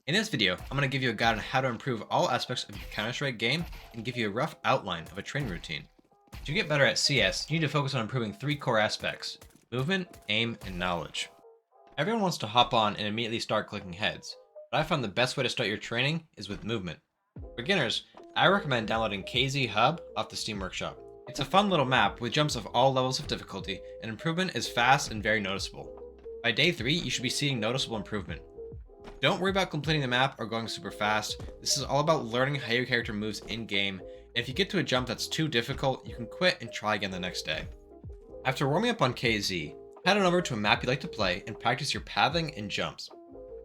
In this video, I'm going to give you a guide on how to improve all aspects of your Counter-Strike game and give you a rough outline of a training routine. To get better at CS, you need to focus on improving three core aspects: movement, aim, and knowledge. Everyone wants to hop on and immediately start clicking heads, but I found the best way to start your training is with movement. For beginners, I recommend downloading KZ Hub off the Steam Workshop. It's a fun little map with jumps of all levels of difficulty, and improvement is fast and very noticeable. By day 3, you should be seeing noticeable improvement. Don't worry about completing the map or going super fast. This is all about learning how your character moves in-game, and if you get to a jump that's too difficult, you can quit and try again the next day. After warming up on KZ, head on over to a map you like to play and practice your pathing and jumps.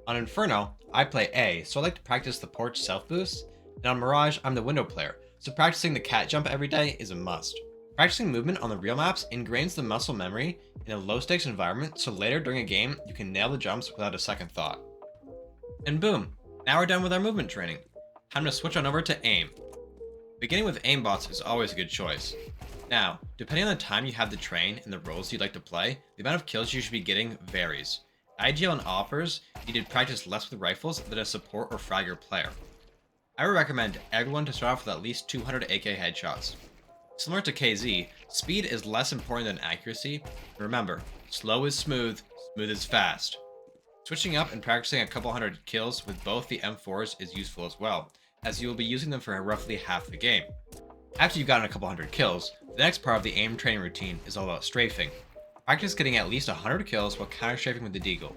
On Inferno, I play A, so I like to practice the porch self-boost, and on Mirage, I'm the window player, so practicing the cat jump every day is a must. Practicing movement on the real maps ingrains the muscle memory in a low-stakes environment, so later during a game, you can nail the jumps without a second thought. And boom, now we're done with our movement training. Time to switch on over to aim. Beginning with aimbots is always a good choice. Now, depending on the time you have to train and the roles you'd like to play, the amount of kills you should be getting varies. IGL and Offers need to practice less with rifles than a support or fragger player. I would recommend everyone to start off with at least 200 AK headshots. Similar to KZ, speed is less important than accuracy. Remember, slow is smooth, smooth is fast. Switching up and practicing a couple hundred kills with both the M4s is useful as well, as you will be using them for roughly half the game. After you've gotten a couple hundred kills, the next part of the aim training routine is all about strafing. Practice getting at least 100 kills while counter-strafing with the Deagle.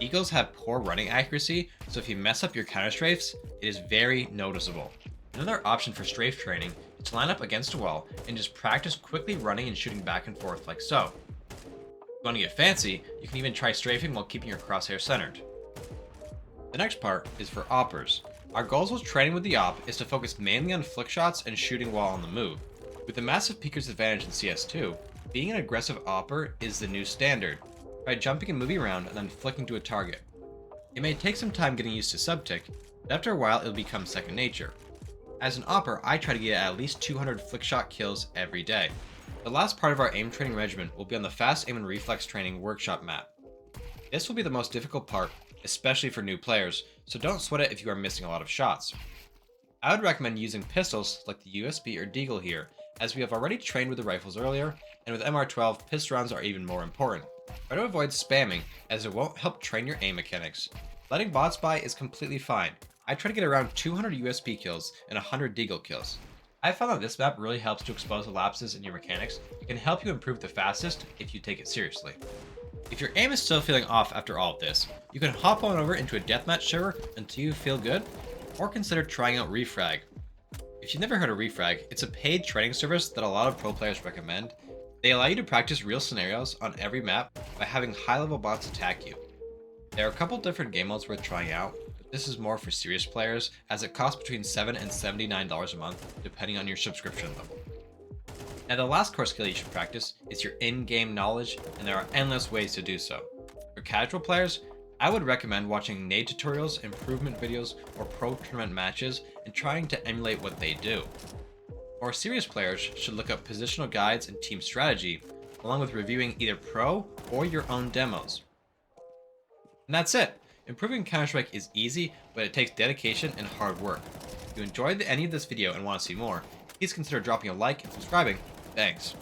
Eagles have poor running accuracy, so if you mess up your counter-strafes, it is very noticeable. Another option for strafe training is to line up against a wall and just practice quickly running and shooting back and forth like so. If you want to get fancy, you can even try strafing while keeping your crosshair centered. The next part is for Oppers. Our goals with training with the Op is to focus mainly on flick shots and shooting while on the move. With the massive peeker's advantage in CS2, being an aggressive Opper is the new standard. Try jumping and moving around and then flicking to a target. It may take some time getting used to subtick, but after a while it'll become second nature. As an Opper, I try to get at least 200 flick shot kills every day. The last part of our aim training regimen will be on the fast aim and reflex training workshop map. This will be the most difficult part, especially for new players, so don't sweat it if you are missing a lot of shots. I would recommend using pistols like the USB or Deagle here, as we have already trained with the rifles earlier, and with MR12, pistol rounds are even more important. Try to avoid spamming, as it won't help train your aim mechanics. Letting bots by is completely fine. I try to get around 200 USB kills and 100 Deagle kills. I found that this map really helps to expose the lapses in your mechanics and can help you improve the fastest if you take it seriously. If your aim is still feeling off after all of this, you can hop on over into a deathmatch server until you feel good, or consider trying out Refrag. If you've never heard of Refrag, it's a paid training service that a lot of pro players recommend. They allow you to practice real scenarios on every map by having high-level bots attack you. There are a couple different game modes worth trying out, but this is more for serious players, as it costs between $7 and $79 a month, depending on your subscription level. Now, the last core skill you should practice is your in-game knowledge, and there are endless ways to do so. For casual players, I would recommend watching nade tutorials, improvement videos, or pro tournament matches, and trying to emulate what they do. More serious players should look up positional guides and team strategy, along with reviewing either pro or your own demos. And that's it! Improving Counter-Strike is easy, but it takes dedication and hard work. If you enjoyed any of this video and want to see more, please consider dropping a like and subscribing. Thanks.